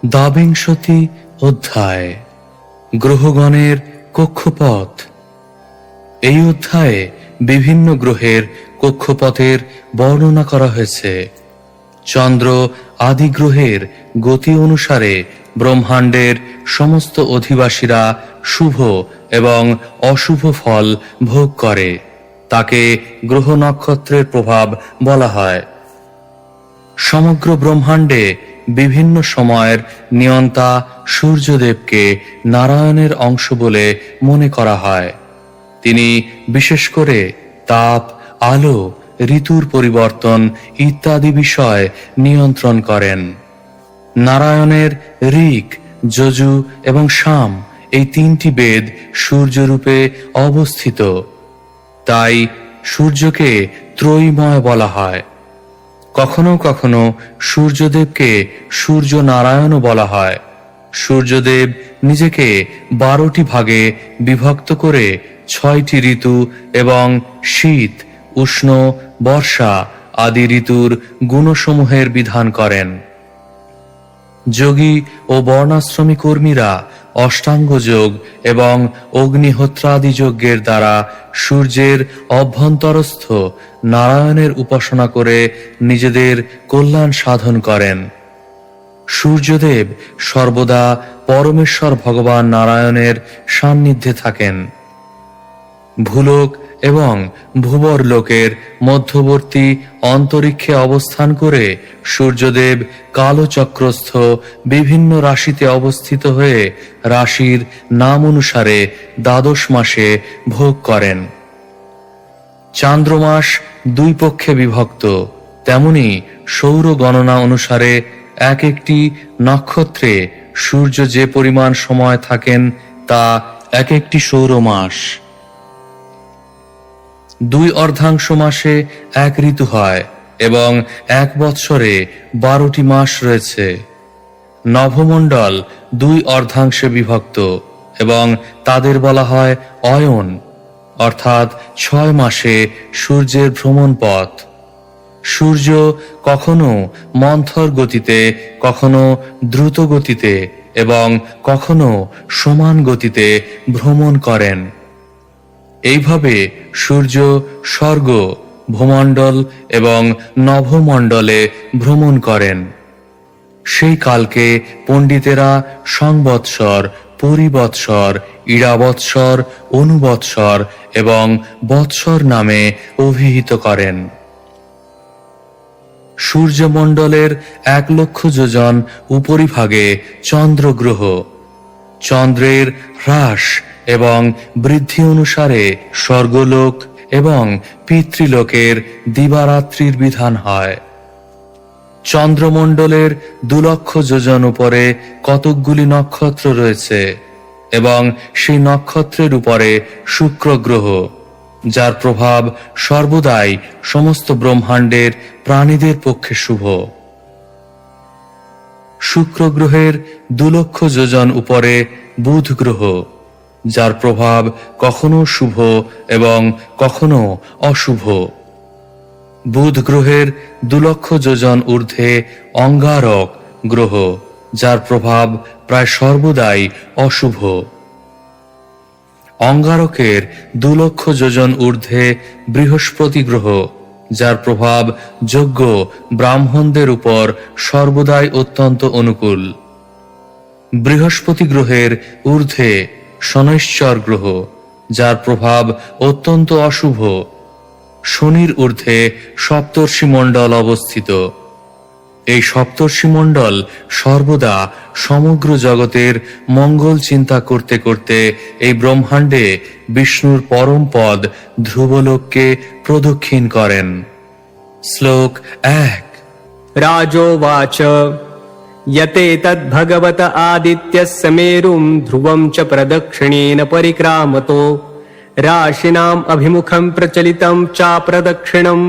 দ্বাবিংশতি অধ্যায় গ্রহগণের কক্ষপথ। এই অধ্যায়ে বিভিন্ন গ্রহের কক্ষপথের বর্ণনা করা হয়েছে। চন্দ্র আদি গ্রহের গতি অনুসারে ব্রহ্মাণ্ডের সমস্ত অধিবাসীরা শুভ এবং অশুভ ফল ভোগ করে। তাকে গ্রহ নক্ষত্রের প্রভাব বলা হয়। সমগ্র ব্রহ্মাণ্ডে বিভিন্ন সময়ের নিয়ন্তা সূর্যদেবকে নারায়ণের অংশ বলে মনে করা হয়। তিনি বিশেষ করে তাপ, আলো, ঋতুর পরিবর্তন ইত্যাদি বিষয় নিয়ন্ত্রণ করেন। নারায়ণের ঋক, যজু এবং সাম এই তিনটি বেদ সূর্যরূপে অবস্থিত। তাই সূর্যকে ত্রয়ীময় বলা হয়। কখনো কখনো সূর্যদেবকে সূর্য নারায়ণও বলা হয়। সূর্যদেব নিজেকে 12টি ভাগে বিভক্ত করে 6টি ঋতু এবং শীত, উষ্ণ, বর্ষা আদি ঋতুর গুণসমূহের বিধান করেন। যোগী ও বর্ণাশ্রমী কর্মীরা অষ্টাঙ্গ যোগ এবং অগ্নিহোত্রাদি যজ্ঞের দ্বারা সূর্যের অভ্যন্তরস্থ নারায়ণের উপাসনা করে নিজেদের কল্যাণ সাধন করেন। সূর্যদেব সর্বদা পরমেশ্বর ভগবান নারায়ণের সান্নিধ্যে থাকেন। ভূলোক এবং ভূবর লোকের মধ্যবর্তী অন্তরিক্ষে অবস্থান করে সূর্যদেব কালচক্রস্থ বিভিন্ন রাশিতে অবস্থিত হয়ে রাশির নাম অনুসারে দ্বাদশ মাসে ভোগ করেন। চান্দ্রমাস 2 পক্ষে বিভক্ত। তেমনি সৌর গণনা অনুসারে এক একটি নক্ষত্রে সূর্য যে পরিমাণ সময় থাকেন তা এক একটি সৌর মাস। 2 অর্ধাংশ মাসে এক ঋতু হয় এবং এক বৎসরে 12টি মাস রয়েছে। নভমণ্ডল 2 অর্ধাংশে বিভক্ত এবং তাদের বলা হয় অয়ন, অর্থাৎ 6 মাসে সূর্যের ভ্রমণ পথ। সূর্য কখনো মন্থর গতিতে, কখনো দ্রুত গতিতে এবং কখনো সমান গতিতে ভ্রমণ করেন। এইভাবে সূর্য স্বর্গ, ভূমণ্ডল এবং নভমণ্ডলে ভ্রমণ করেন। সেই কালকে পণ্ডিতেরা সংবৎসর, পরিবৎসর, ইড়াবৎসর, অনুবৎসর এবং বৎসর নামে অভিহিত করেন। সূর্যমণ্ডলের 1 লক্ষ যোজন উপরিভাগে চন্দ্রগ্রহ। চন্দ্রের হ্রাস এবং বৃদ্ধি অনুসারে স্বর্গলোক এবং পিতৃলোকের দিবারাত্রির বিধান হয়। চন্দ্রমণ্ডলের 2 লক্ষ যোজন উপরে কতকগুলি নক্ষত্র রয়েছে এবং সেই নক্ষত্রের উপরে শুক্র গ্রহ, যার প্রভাব সর্বদাই সমস্ত ব্রহ্মাণ্ডের প্রাণীদের পক্ষে শুভ। শুক্র গ্রহের 2 লক্ষ যোজন উপরে বুধ গ্রহ, যার প্রভাব কখনো শুভ এবং কখনো অশুভ। বুধ গ্রহের 2 লক্ষ যোজন ঊর্ধ্বে অঙ্গারক গ্রহ, যার প্রভাব প্রায় সর্বদাই অশুভ। অঙ্গারকের 2 লক্ষ যোজন ঊর্ধ্বে বৃহস্পতি গ্রহ, যার প্রভাব যোগ্য ব্রাহ্মণদের উপর সর্বদাই অত্যন্ত অনুকূল। বৃহস্পতি গ্রহের ঊর্ধ্বে শনৈশ্চর গ্রহ, যার প্রভাব অত্যন্ত অশুভ। শনির ঊর্ধ্বে সপ্তর্ষি মণ্ডল অবস্থিত। এই সপ্তর্ষি মণ্ডল সর্বদা সমগ্র জগতের মঙ্গল চিন্তা করতে করতে এই ব্রহ্মাণ্ডে বিষ্ণুর পরম পদ ধ্রুবলোককে প্রদক্ষিণ করেন। শ্লোক 1। রাজোবাচ यतेतद्भगवत आदित्यस्य मेरुं ध्रुवं च प्रदक्षिणेन परिक्रामतो राशिनाम् अभिमुखं प्रचलितं चाप्रदक्षिणं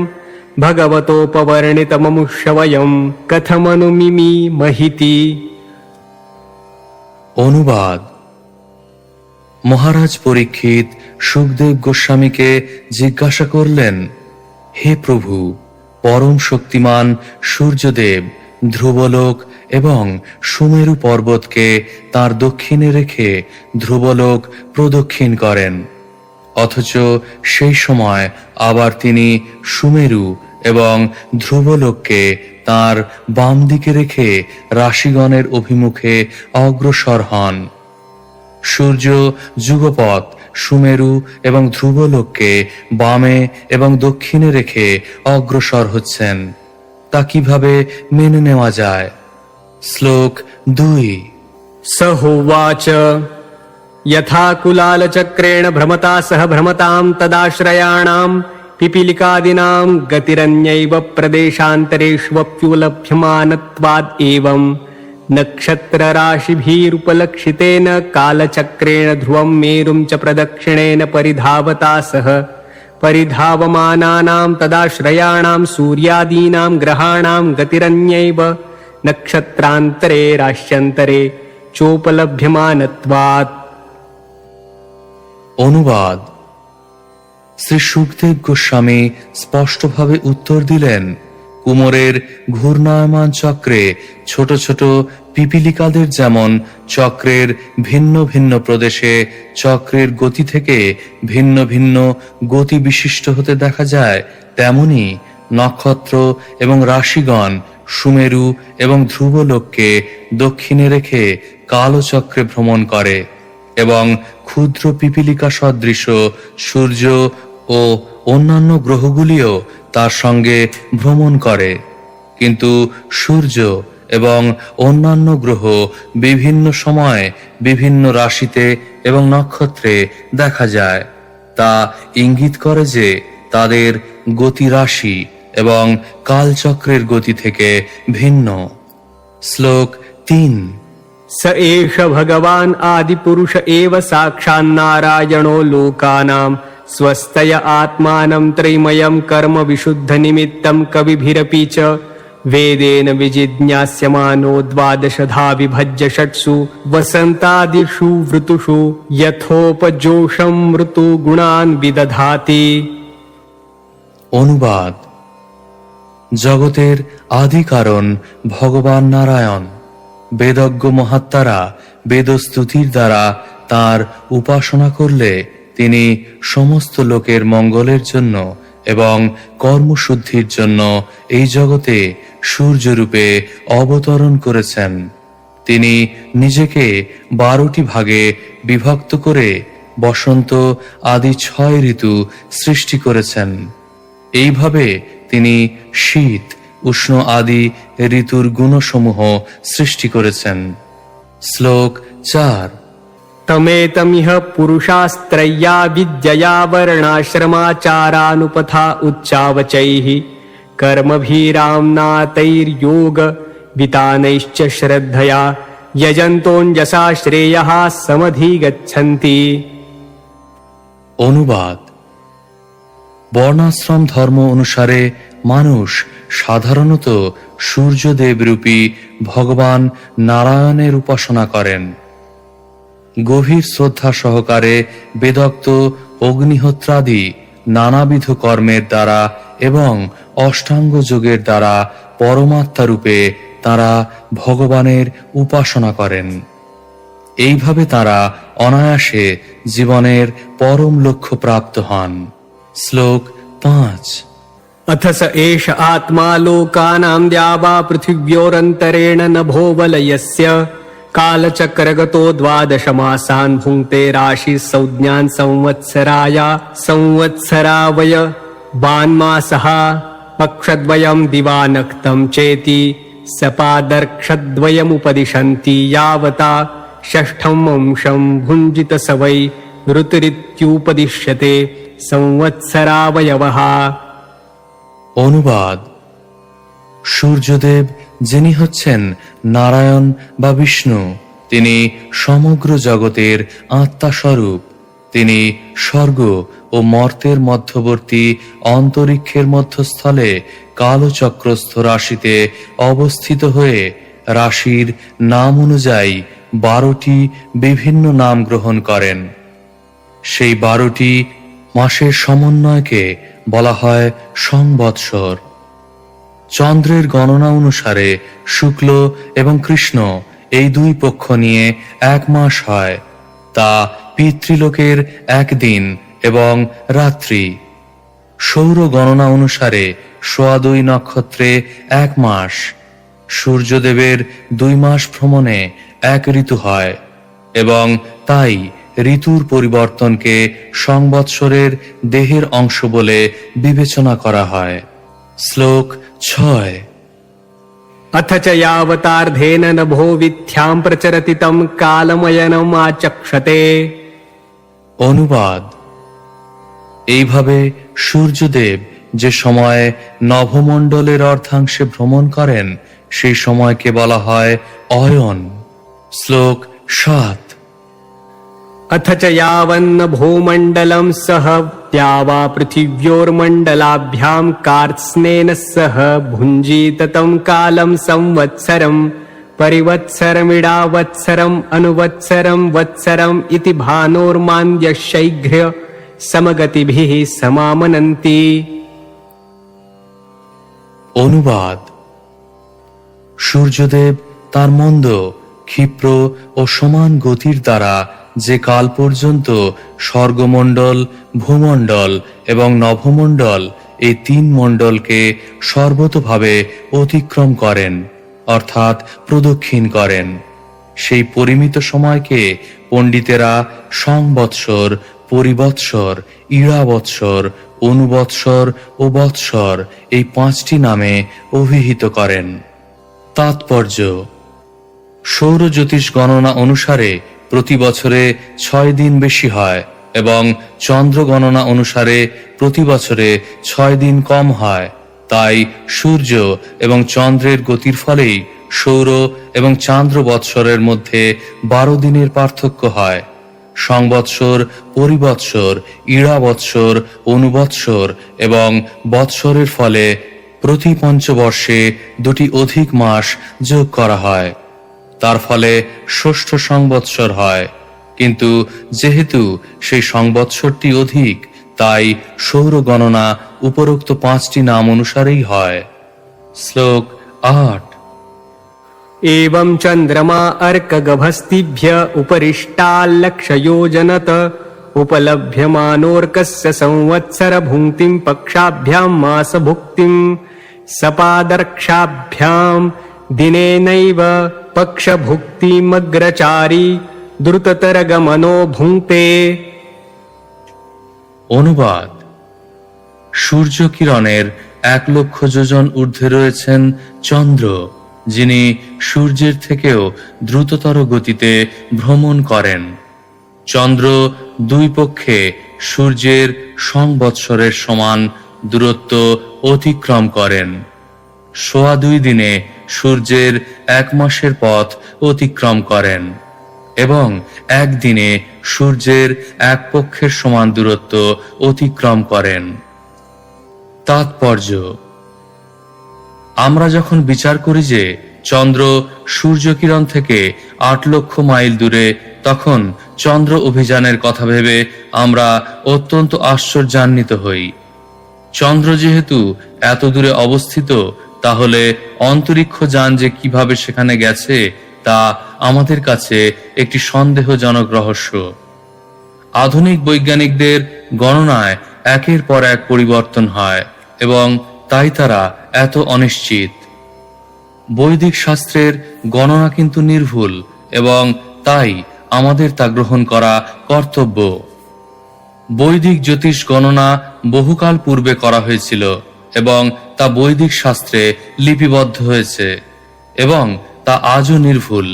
भगवतोपवर्णितममुष्यवयं कथमनुमिमीमहीति। অনুবাদ। মহারাজ পরীক্ষিত সুখদেব গোস্বামীকে জিজ্ঞাসা করলেন, হে প্রভু, পরম শক্তিমান সূর্যদেব ধ্রুবলোক এবং সুমেরু পর্বতকে তার দক্ষিণে রেখে ধ্রুবলোক প্রদক্ষিণ করেন। অথচ সেই সময় আবার তিনি সুমেরু এবং ধ্রুবলোককে তার বাম দিকে রেখে রাশিগণের অভিমুখে অগ্রসর হন। সূর্য যুগপৎ সুমেরু এবং ধ্রুবলোককে বামে এবং দক্ষিণে রেখে অগ্রসর হচ্ছেন, তা কিভাবে মেনে নেওয়া যায়? শ্লোক 2। स होवाच यथा कुलालचक्रेण भ्रमता सह भ्रमतां तदाश्रयाणां पिपीलिकादीनां गतिरन्यैव प्रदेशान्तरेष्वप्युलभ्यमानत्वाद् एवं नक्षत्रराशिभिरुपलक्षितेन कालचक्रेण ध्रुवं मेरुं च प्रदक्षिणेन परिधावता सह परिधावमानानां तदाश्रयाणां सूर्यादीनां ग्रहाणां गतिरन्यैव नक्षत्रान्तरे राश्यन्तरे चोपलभ्यमानत्वात्। অনুবাদ: শ্রী সুখদেব গোস্বামী স্পষ্টভাবে উত্তর দিলেন, কুমোরের ঘূর্ণায়মান চক্রে ছোট ছোট পিপীলিকাদের যেমন চক্রের ভিন্ন ভিন্ন প্রদেশে চক্রের গতি থেকে ভিন্ন ভিন্ন গতি বিশিষ্ট হতে দেখা যায়, তেমনি নক্ষত্র এবং রাশিগণ সুমেরু এবং ধ্রুবলোককে দক্ষিণে রেখে কালচক্রে ভ্রমণ করে এবং ক্ষুদ্র পিপীলিকা সদৃশ সূর্য ও অন্যান্য গ্রহগুলিও তার সঙ্গে ভ্রমণ করে। কিন্তু সূর্য এবং অন্যান্য গ্রহ বিভিন্ন সময়ে বিভিন্ন রাশিতে এবং নক্ষত্রে দেখা যায়। তা ইঙ্গিত করে যে তাদের গতি রাশি এবং কালচক্রের গতি থেকে ভিন্ন। শ্লোক 3। स एष भगवान् आदिपुरुष एव साक्षान्नारायणो लोकानां स्वस्तय आत्मानं त्रयमयं कर्म विशुद्धनिमित्तं कविभिरपि च वेदेन विजिज्ञास्यमानो द्वादशधा विभज्य षट्सु वसन्तादिषु ऋतुषु यथोपजोषं ऋतुगुणान् विदधाति। অনুবাদ: জগতের আদি কারণ ভগবান নারায়ণ। বেদজ্ঞ মহাত্মারা বেদস্তুতির দ্বারা তার উপাসনা করলে তিনি সমস্ত লোকের মঙ্গলের জন্য এবং কর্মশুদ্ধির জন্য এই জগতে সূর্যরূপে অবতরণ করেছেন। তিনি নিজেকে 12টি ভাগে বিভক্ত করে বসন্ত আদি 6 ঋতু সৃষ্টি করেছেন। এইভাবে তিনি শীত, উষ্ণ আদি ঋতুর গুণসমূহ সৃষ্টি করেছেন। শ্লোক 4। तमेतमिह पुरुषास्त्रय्या विद्यया वर्णाश्रमाचारानुपथा उच्चावचैः कर्मभिराम्नातैर्योग वितानैश्च श्रद्धया यजन्तोऽञ्जसा श्रेयः समधिगच्छन्ति। অনুবাদ: বর্ণাশ্রম ধর্ম অনুসারে মানুষ সাধারণত সূর্যদেবরূপী ভগবান নারায়ণের উপাসনা করেন। গভীর শ্রদ্ধা সহকারে বেদোক্ত অগ্নিহোত্রাদি নানাবিধ কর্মের দ্বারা এবং অষ্টাঙ্গ যোগের দ্বারা পরমাত্মা রূপে তারা ভগবানের উপাসনা করেন। এইভাবে তারা অনায়াসে জীবনের পরম লক্ষ্য প্রাপ্ত হন। শ্লোক 5। अथ स एष आत्मा लोकानां द्यावा पृथिव्योरन्तरेण नभोवलयस्य कालचक्रगतो 12 मासान् भुङ्क्ते राशि संज्ञान् संवत्सराय संवत्सरावय वान्मासः पक्षद्वयं दिवानक्तं चेति सपादर्क्षद्वयमुपदिशन्ति यावता षष्ठं अंशं भुञ्जित स वै ऋतुरित्युपदिश्यते संवत्सरावयवः। অনুবাদ: সূর্যদেব যিনি হচ্ছেন নারায়ণ বা বিষ্ণু, তিনি সমগ্র জগতের আত্মাস্বরূপ। তিনি স্বর্গ ও মর্তের মধ্যবর্তী অন্তরিক্ষের মধ্যস্থলে কালচক্রস্থ রাশিতে অবস্থিত হয়ে রাশির নাম অনুযায়ী 12টি বিভিন্ন নাম গ্রহণ করেন। সেই 12টি মাসের সমন্বয়কে বলা হয় সংবৎসর। চন্দ্রের গণনা অনুসারে শুক্ল এবং কৃষ্ণ এই দুই পক্ষ নিয়ে 1 মাস হয়। তা পিতৃলোকের 1 দিন এবং রাত্রি। সৌর গণনা অনুসারে 2.25 নক্ষত্রে 1 মাস। সূর্যদেবের 2 মাস ভ্রমণে 1 ঋতু হয় এবং তাই ঋতুর পরিবর্তনকে সংবৎসরের দেহের অংশ বলে বিবেচনা করা হয়। শ্লোক 6। अथ च यावतार्धेन नभो विद्यां प्रचरति तं कालमयनम् आचक्षते। অনুবাদ। এইভাবে সূর্যদেব যে সময়ে নভমণ্ডলের অর্ধাংশে ভ্রমণ করেন সেই সময়কে বলা হয় অয়ন। শ্লোক 7। अथ च यावन्नभोमण्डलं सह द्यावा पृथिव्योर्मण्डलाभ्यां कार्त्स्नेन सह भुञ्जीत तं कालं संवत्सरं परिवत्सरमिडावत्सरम् अनुवत्सरं वत्सरम् इति भानोर्मान्द्यशैघ्र्य समगतिभिः समामनन्ति। অনুবাদ। সূর্যদেব তার মন্দ, ক্ষিপ্র ও সমান গতির দ্বারা যে কাল পর্যন্ত স্বর্গমণ্ডল, ভূমণ্ডল এবং নভমণ্ডল এই 3 মণ্ডলকে সর্বতোভাবে অতিক্রম করেন অর্থাৎ প্রদক্ষিণ করেন, সেই পরিমিত সময়কে পণ্ডিতেরা সংবৎসর, পরিবৎসর, ঈড়াবৎসর, অনুবৎসর ও বৎসর এই 5টি নামে অভিহিত করেন। তাৎপর্য: সৌর জ্যোতিষ গণনা অনুসারে প্রতি বছরে 6 দিন বেশি হয় এবং চন্দ্র গণনা অনুসারে প্রতি বছরে 6 দিন কম হয়। তাই সূর্য এবং চন্দ্রের গতির ফলেই সৌর এবং চান্দ্র বৎসরের মধ্যে 12 দিনের পার্থক্য হয়। সংবৎসর, পরিবৎসর, ঈড়াবৎসর, অনুবৎসর এবং বৎসরের ফলে প্রতি পঞ্চবর্ষে 2টি অধিক মাস যোগ করা হয়। তার ফলে ষষ্ঠ সংবৎসর হয়। কিন্তু যেহেতু সেই সংবৎসরটি অধিক, তাই সৌর গণনা উপরোক্ত 5টি নাম অনুসারেই হয়। শ্লোক 8। एवं चन्द्रमा अर्कगभस्तिभ्य उपरिष्टाल्लक्षयोजनत उपलभ्यमानोऽर्कस्य संवत्सर भुङ्क्तिं पक्षाभ्यां मासभुक्तिं सपादर्क्षाभ्यां दिनेनैव पक्षभुक्तिमग्रचारी द्रुततरगमनो भुङ्क्ते। অনুবাদ। সূর্য কিরণের 1 লক্ষ যোজন ঊর্ধ্বে রয়েছেন চন্দ্র, যিনি সূর্যের থেকেও দ্রুততর গতিতে ভ্রমণ করেন। চন্দ্র 2 পক্ষে সূর্যের সংবৎসরের সমান দূরত্ব অতিক্রম করেন। 2.25 দিনে সূর্যের 1 মাসের পথ অতিক্রম করেন এবং 1 দিনে সূর্যের 1 পক্ষের সমান দূরত্ব অতিক্রম করেন। তাৎপর্য: আমরা যখন বিচার করি যে চন্দ্র সূর্যকিরণ থেকে 8 লক্ষ মাইল দূরে, তখন চন্দ্র অভিযানের কথা ভেবে আমরা অত্যন্ত আশ্চর্যান্বিত হই। চন্দ্র যেহেতু এত দূরে অবস্থিত, তাহলে অন্তরিক্ষ যান যে কিভাবে সেখানে গেছে তা আমাদের কাছে একটি সন্দেহজনক রহস্য। আধুনিক বৈজ্ঞানিকদের গণনায় 1-এর পর 1 পরিবর্তন হয় এবং তাই তারা এত অনিশ্চিত। বৈদিক শাস্ত্রের গণনা কিন্তু নির্ভুল এবং তাই আমাদের তা গ্রহণ করা কর্তব্য। বৈদিক জ্যোতিষ গণনা বহুকাল পূর্বে করা হয়েছিল এবং তা বৈদিক শাস্ত্রে লিপিবদ্ধ হয়েছে এবং তা আজও নির্ভুল।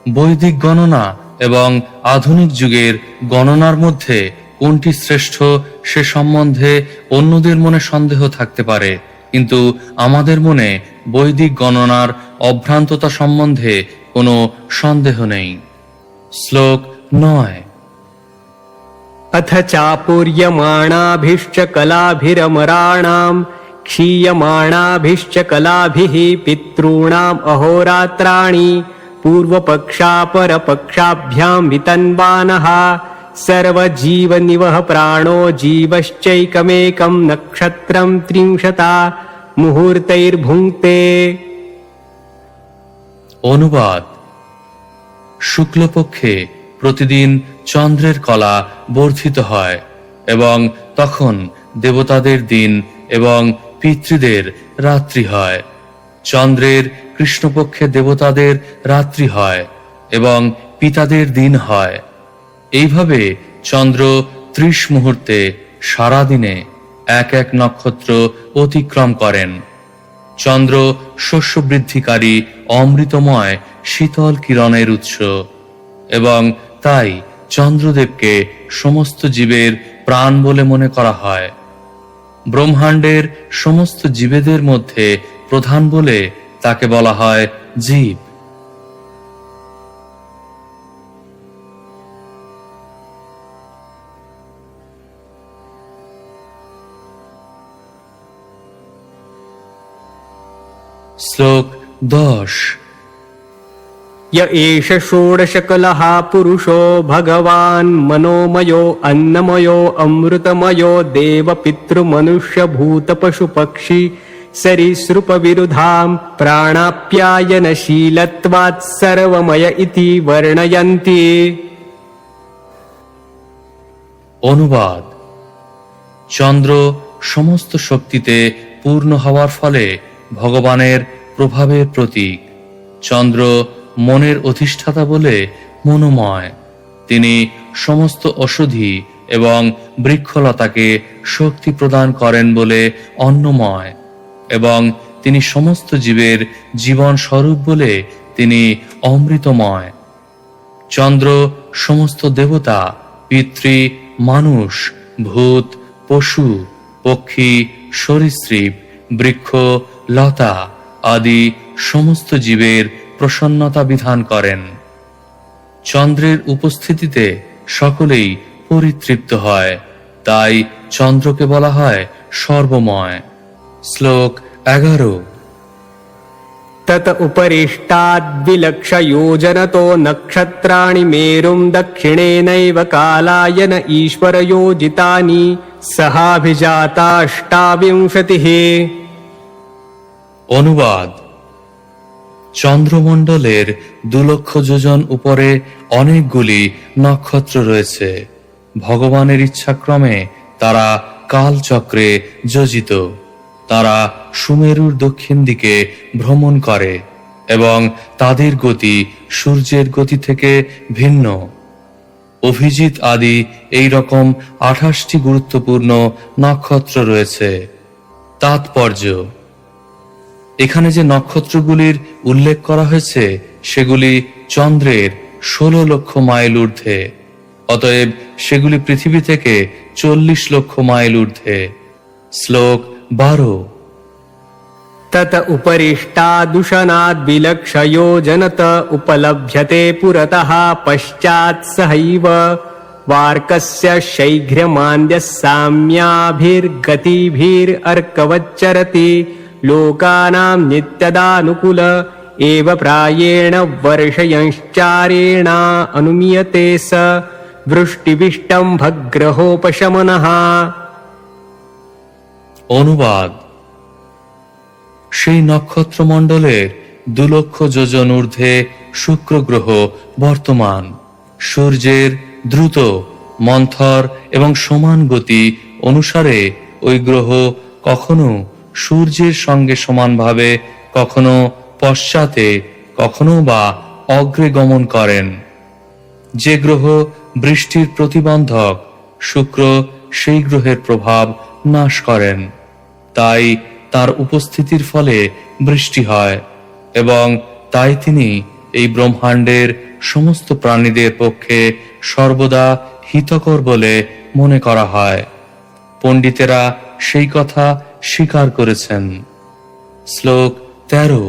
বৈদিক গণনা এবং আধুনিক যুগের গণনার মধ্যে কোনটি শ্রেষ্ঠ সে সম্বন্ধে অন্যদের মনে সন্দেহ থাকতে পারে, কিন্তু আমাদের মনে বৈদিক গণনার অভ্রান্ততা সম্বন্ধে কোনো সন্দেহ নেই। শ্লোক 9। अथ चापूर्यमाणाभिश्च कलाभिरमराणां क्षीयमाणाभिश्च कलाभिः पितॄणाम् अहोरात्राणि पूर्वपक्षापरपक्षाभ्यां वितन्वानः सर्वजीवनिवः प्राणो जीवश्चैकमेकं नक्षत्रं 30 मुहूर्तैर्भुङ्क्ते। অনুবাদ: শুক্লপক্ষে প্রতিদিন চন্দ্রের কলা বর্ধিত হয় এবং তখন দেবতাদের দিন এবং পিতৃদের রাত্রি হয়। চন্দ্রের কৃষ্ণপক্ষে দেবতাদের রাত্রি হয় এবং পিতাদের দিন হয়। এইভাবে চন্দ্র 30 মুহূর্তে সারাদিনে এক এক নক্ষত্র অতিক্রম করেন। চন্দ্র শস্য বৃদ্ধিকারী অমৃতময় শীতল কিরণের উৎস এবং তাই চন্দ্রদেবকে সমস্ত জীবের প্রাণ বলে মনে করা হয়। ব্রহ্মাণ্ডের সমস্ত জীবেদের মধ্যে প্রধান বলে তাকে বলা হয় জীব। শ্লোক 10। य एष षोडशकलः पुरुषो भगवान् मनोमयो अन्नमयो अमृतमयो देवपितृमनुष्यभूतपशुपक्षी सरीसृपविरुधां प्राणाप्यायनशीलत्वात् सर्वमय इति वर्णयन्ति। অনুবাদ: চন্দ্র সমস্ত শক্তিতে পূর্ণ হওয়ার ফলে ভগবানের প্রভাবের প্রতীক। চন্দ্র মনের অধিষ্ঠাতা বলে মনোময়। তিনি সমস্ত ঔষধি এবং বৃক্ষলতাকে শক্তি প্রদান করেন বলে অন্নময় এবং তিনি সমস্ত জীবের জীবন স্বরূপ বলে তিনি অমৃতময়। চন্দ্র সমস্ত দেবতা, পিতৃ, মানুষ, ভূত, পশু, পক্ষী, সরীসৃপ, বৃক্ষ, লতা আদি সমস্ত জীবের প্রসন্নতা বিধান করেন। চন্দ্রের উপস্থিতিতে সকলেই পরিতৃপ্ত হয়, তাই চন্দ্রকে বলা হয় সর্বময়। শ্লোক 11। तत उपरिष्टाद्विलक्षयोजनतो नक्षत्राणि मेरुं दक्षिणेनैव कालायन ईश्वरयोजितानि सहाभिजाताष्टाविंशतिः। অনুবাদ: চন্দ্রমণ্ডলের 2 লক্ষ যোজন উপরে অনেকগুলি নক্ষত্র রয়েছে। ভগবানের ইচ্ছাক্রমে তারা কালচক্রে যোজিত। তারা সুমেরুর দক্ষিণ দিকে ভ্রমণ করে এবং তাদের গতি সূর্যের গতি থেকে ভিন্ন। অভিজিৎ আদি এই রকম 28টি গুরুত্বপূর্ণ নক্ষত্র রয়েছে। তাৎপর্য: এখানে যে নক্ষত্রগুলির উল্লেখ করা হয়েছে সেগুলি চন্দ্রের 16 লক্ষ মাইল ঊর্ধ্বে, অতএব সেগুলি পৃথিবী থেকে 40 লক্ষ মাইল ঊর্ধ্বে। শ্লোক 12। तत उपरिष्टादुशनाद्विलक्षयोजनत उपलभ्यते पुरतः पश्चात् सहैव वार्कस्य शैघ्र्यमान्द्यः साम्याभिर्गतिभिरर्कवच्चरति लोकानां नित्यदानुकूल एव प्रायेण वर्षयंश्चारेणा अनुमीयते स वृष्टिविष्टम्भग्रहोपशमनः। অনুবাদ: সেই নক্ষত্রমণ্ডলের 2 লক্ষ যোজন ঊর্ধ্বে শুক্র গ্রহ বর্তমান। সূর্যের দ্রুত, মন্থর এবং সমান গতি অনুসারে ওই গ্রহ কখনো সূর্যের সঙ্গে সমানভাবে, কখনো পশ্চাতে, কখনো বা অগ্রে গমন করেন। যে গ্রহ বৃষ্টির প্রতিবন্ধক, শুক্র সেই গ্রহের প্রভাব নাশ করেন। তাই তার উপস্থিতির ফলে বৃষ্টি হয় এবং তাই তিনি এই ব্রহ্মাণ্ডের সমস্ত প্রাণীদের পক্ষে সর্বদা হিতকর বলে মনে করা হয়। পণ্ডিতেরা সেই কথা স্বীকার করেছেন। শ্লোক 13।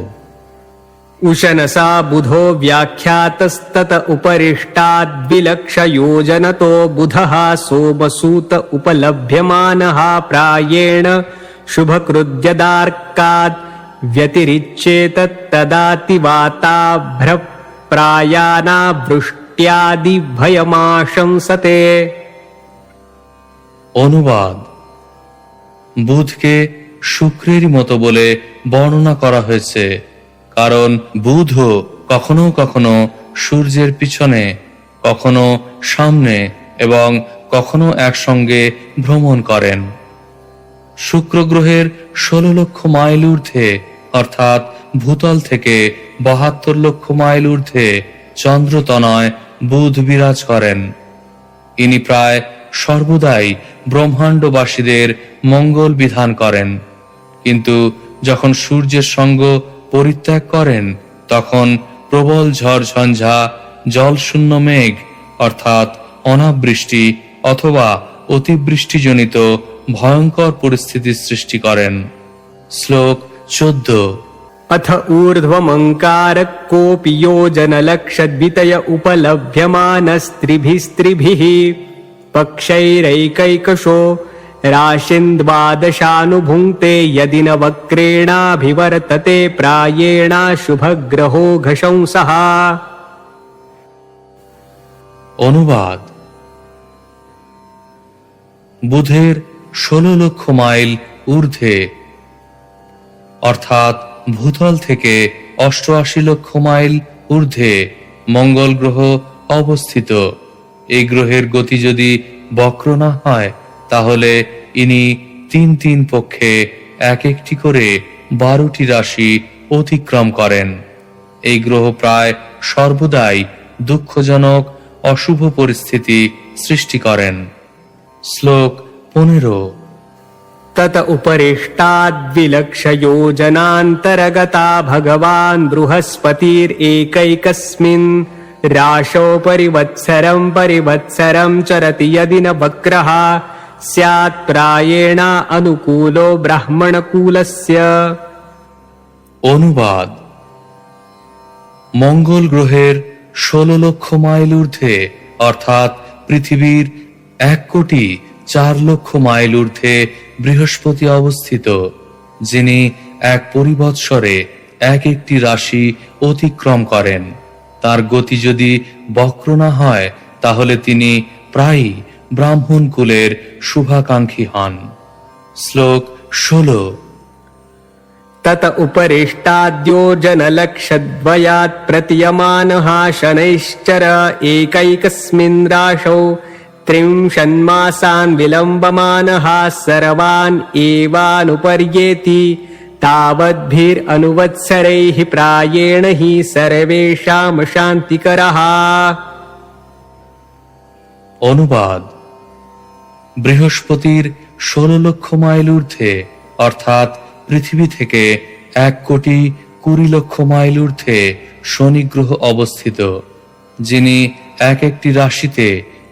उशनसा बुधो व्याख्यातस्तत उपरिष्टाद्विलक्षयोजनतो बुधः सोमसूत उपलभ्यमानः प्रायेण शुभकृद्यदार्कात् व्यतिरिच्येतत्तदातिवाताभ्रप्रायाना वृष्ट्यादिभयमाशंसते। অনুবাদ: বুধকে শুক্রেরই মতো বলে বর্ণনা করা হয়েছে, কারণ বুধও কখনো কখনো সূর্যের পিছনে, কখনো সামনে এবং কখনো একসঙ্গে ভ্রমণ করেন। শুক্র গ্রহের 16 লক্ষ মাইল ঊর্ধ্বে অর্থাৎ ভূতল থেকে 72 লক্ষ মাইল ঊর্ধ্বে চন্দ্রতনয় বুধ বিরাজ করেন। ইনি প্রায় সর্বদাই ব্রহ্মাণ্ডবাসীদের মঙ্গল বিধান করেন, কিন্তু যখন সূর্যের সঙ্গ পরিত্যাগ করেন তখন প্রবল ঝড় ঝঞ্ঝা, জলশূন্য মেঘ অর্থাৎ অনাবৃষ্টি অথবা অতিবৃষ্টিজনিত ভয়ঙ্কর পরিস্থিতির সৃষ্টি করেন। শ্লোক 14। अथ ऊर्ध्वमङ्कार कोऽपि योजनलक्षद्वितय उपलभ्यमानस्त्रिभिस्त्रिभिः पक्षैरैकैकशो राशिन्द्वादशानुभुङ्क्ते यदि न वक्रेणाभिवर्तते प्रायेणाशुभग्रहो घशंसः। অনুবাদ: বুধের 16 লক্ষ মাইল ঊর্ধ্বে অর্থাৎ ভূতল থেকে 88 লক্ষ মাইল ঊর্ধ্বে মঙ্গল গ্রহ অবস্থিত। এই গ্রহের গতি যদি বক্র না হয় তাহলে ইনি তিন তিন পক্ষে এক একটি করে 12টি রাশি অতিক্রম করেন। এই গ্রহ প্রায় সর্বদাই দুঃখজনক অশুভ পরিস্থিতি সৃষ্টি করেন। শ্লোক 15। तत उपरिष्टाद्विलक्षयोजनान्तरगता भगवान् बृहस्पतिरेकैकस्मिन् राशौ परिवत्सरं चरति यदि न वक्रः स्यात् प्रायेण अनुकूलो ब्राह्मणकुलस्य। অনুবাদ: মঙ্গল গ্রহের 16 লক্ষ মাইল ঊর্ধ্বে অর্থাৎ পৃথিবীর 1,04,00,000 মাইল ঊর্ধ্বে বৃহস্পতি অবস্থিত, যিনি এক পরিবৎসরে এক একটি রাশি অতিক্রম করেন। তার গতি যদি বক্র না হয় তাহলে তিনি প্রায়ই ব্রাহ্মণ কুলের শুভাকাঙ্ক্ষী হন। শ্লোক 16। तत उपरिष्टाद्योजनलक्षद्वयात् प्रतीयमानः शनैश्चर एकैकस्मिन् राशौ 30 मासान् विलम्बमानः सर्वान् एवानुपर्येति तावद्भिरनुवत्सरैः प्रायेण हि सर्वेषां शान्तिकरः। অনুবাদ: বৃহস্পতির 16 লক্ষ মাইল ঊর্ধ্বে অর্থাৎ পৃথিবী থেকে 1,20,00,000 মাইল ঊর্ধ্বে শনি গ্রহ অবস্থিত, যিনি এক একটি রাশিতে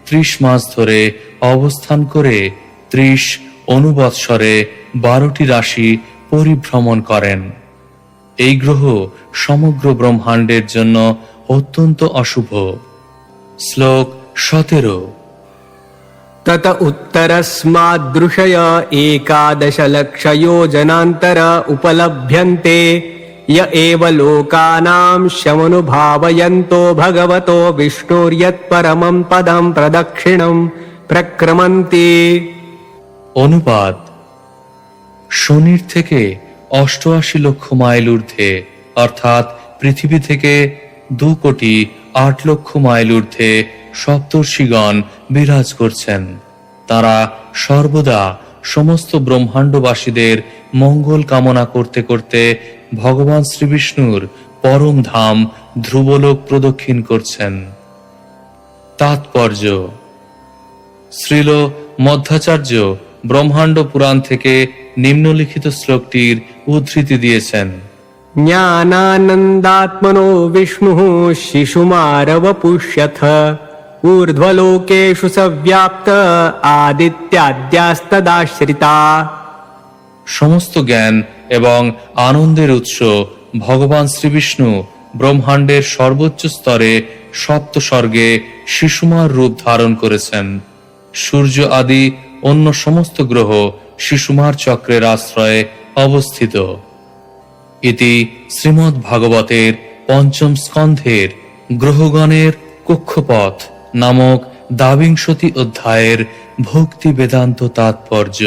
30 মাস ধরে অবস্থান করে 30 অনুবৎসরে 12টি রাশি পরিভ্রমণ করেন। এই গ্রহ সমগ্র ব্রহ্মাণ্ডের জন্য অত্যন্ত অশুভ। শ্লোক 17। तत उत्तरस्मादृशय 11,00,000 उपलभ्यन्ते य एव लोकानां शमनुभावयन्तो भगवतो विष्णोर्यत्परमं पदं प्रदक्षिणं प्रक्रमन्ति। অনুবাদ: শনির থেকে 88 লক্ষ মাইল ঊর্ধ্বে অর্থাৎ পৃথিবী থেকে 2,08,00,000 মাইল ঊর্ধ্বে সপ্তর্ষিগণ বিরাজ করছেন। তারা সর্বদা সমস্ত ব্রহ্মাণ্ডবাসীদের মঙ্গল কামনা করতে করতে ভগবান শ্রীবিষ্ণুর পরম ধাম ধ্রুবলোক প্রদক্ষিণ করছেন। তাৎপর্য: শ্রীল মধ্বাচার্য ব্রহ্মাণ্ড পুরাণ থেকে নিম্নলিখিত শ্লোকটির উদ্ধৃতি দিয়েছেন। ज्ञानानन्दात्मनो विष्णुः शिशुमारवपुष्यथ ऊर्ध्वलोकेषु सव्याप्त आदित्याद्यास्तदाश्रिता। সমস্ত জ্ঞান এবং আনন্দের উৎস ভগবান শ্রীবিষ্ণু ব্রহ্মাণ্ডের সর্বোচ্চ স্তরে সপ্ত স্বর্গে শিশুমার রূপ ধারণ করেছেন। সূর্য আদি অন্য সমস্ত গ্রহ শিশুমার চক্রের আশ্রয়ে অবস্থিত। ইতি শ্রীমদ্ ভাগবতের পঞ্চম স্কন্ধের গ্রহগণের কক্ষপথ নামক 22 অধ্যায়ের ভক্তি বেদান্ত তাৎপর্য।